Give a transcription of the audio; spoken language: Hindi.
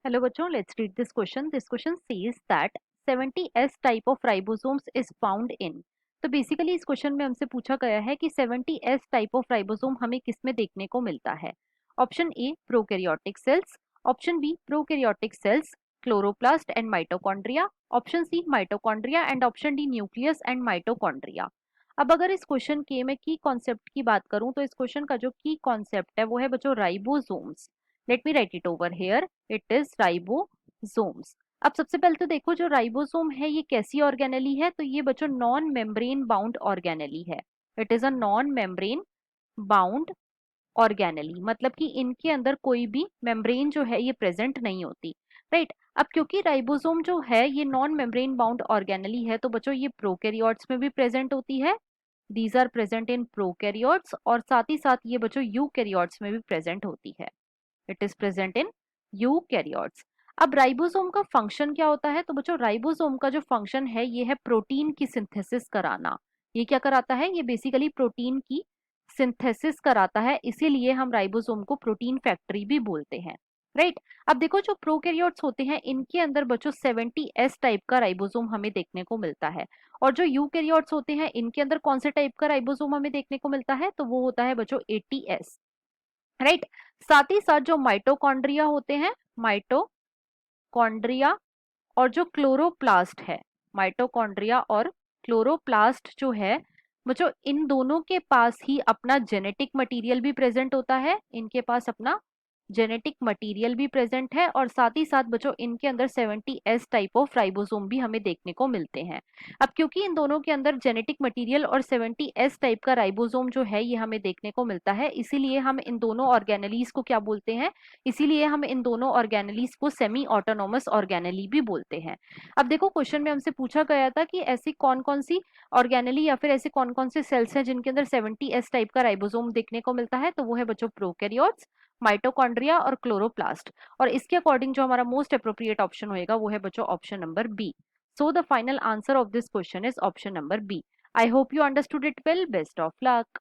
Hello बच्चों, let's read this question. This question says that 70S type of ribosomes is found in. तो बेसिकली इस क्वेश्चन में हमसे पूछा गया है कि 70S टाइप ऑफ राइबोसोम हमें किस में देखने को मिलता है। Option A prokaryotic cells, option B prokaryotic cells, chloroplast and mitochondria, option C mitochondria and option D nucleus and mitochondria. अब अगर इस क्वेश्चन के मैं की कॉन्सेप्ट की बात करूं तो इस क्वेश्चन का जो की कॉन्सेप्ट है वो है बच्चों ribosomes. Let me right it over here, it is ribosomes. अब सबसे पहले तो देखो जो राइबोसोम है ये कैसी ऑर्गेनेली है, तो ये बच्चों नॉन मेम्ब्रेन बाउंड ऑर्गेनेली है। It is a non membrane bound organelle, मतलब कि इनके अंदर कोई भी मेम्ब्रेन जो है ये प्रेजेंट नहीं होती। राइट अब क्योंकि राइबोसोम जो है ये नॉन मेम्ब्रेन बाउंड ऑर्गेनेली है तो बच्चों ये प्रोकैरियोट्स में भी प्रेजेंट होती है। These are present in prokaryotes और साथ ही साथ ये बच्चों यूकैरियोट्स में भी प्रेजेंट होती है। It is present in eukaryotes. अब राइबोसोम का फंक्शन क्या होता है, तो बच्चों राइबोसोम का जो फंक्शन है ये है प्रोटीन की सिंथेसिस कराना। ये क्या कराता है, ये बेसिकली प्रोटीन की सिंथेसिस कराता है, इसीलिए हम राइबोसोम को प्रोटीन फैक्ट्री भी बोलते हैं। राइट अब देखो जो प्रोकैरियोट्स होते हैं इनके अंदर बच्चों 70S टाइप का राइबोसोम हमें देखने को मिलता है। और जो यूकैरियोट्स होते हैं इनके अंदर कौन से टाइप का राइबोसोम हमें देखने को मिलता है, तो वो होता है बच्चों 80S। राइट साथ ही साथ जो माइटोकॉन्ड्रिया होते हैं, माइटोकॉन्ड्रिया और जो क्लोरोप्लास्ट है, माइटोकॉन्ड्रिया और क्लोरोप्लास्ट जो है बच्चों इन दोनों के पास ही अपना जेनेटिक मटेरियल भी प्रेजेंट होता है। इनके पास अपना जेनेटिक मटेरियल भी प्रेजेंट है और साथ ही साथ बच्चों इनके अंदर 70S टाइप ऑफ राइबोसोम भी हमें देखने को मिलते हैं। अब क्योंकि इन दोनों के अंदर जेनेटिक मटेरियल और 70S टाइप का राइबोसोम जो है ये हमें देखने को मिलता है, इसीलिए हम इन दोनों ऑर्गेनेलीज को क्या बोलते हैं, इसीलिए हम इन दोनों ऑर्गेनेलीज को सेमी ऑटोनोमस ऑर्गेनेली भी बोलते हैं। अब देखो क्वेश्चन में हमसे पूछा गया था कि ऐसी कौन कौन सी ऑर्गेनेली या फिर ऐसे कौन कौन से सेल्स हैं जिनके अंदर 70S टाइप का राइबोसोम देखने को मिलता है, तो वो है बच्चों प्रोकैरियोट्स, माइटोकॉन्ड्रिया और क्लोरोप्लास्ट। और इसके अकॉर्डिंग जो हमारा मोस्ट अप्रोप्रिएट ऑप्शन होएगा वो है बच्चों option number B. So the final answer of this question is option number B. I hope you understood it well. Best of luck.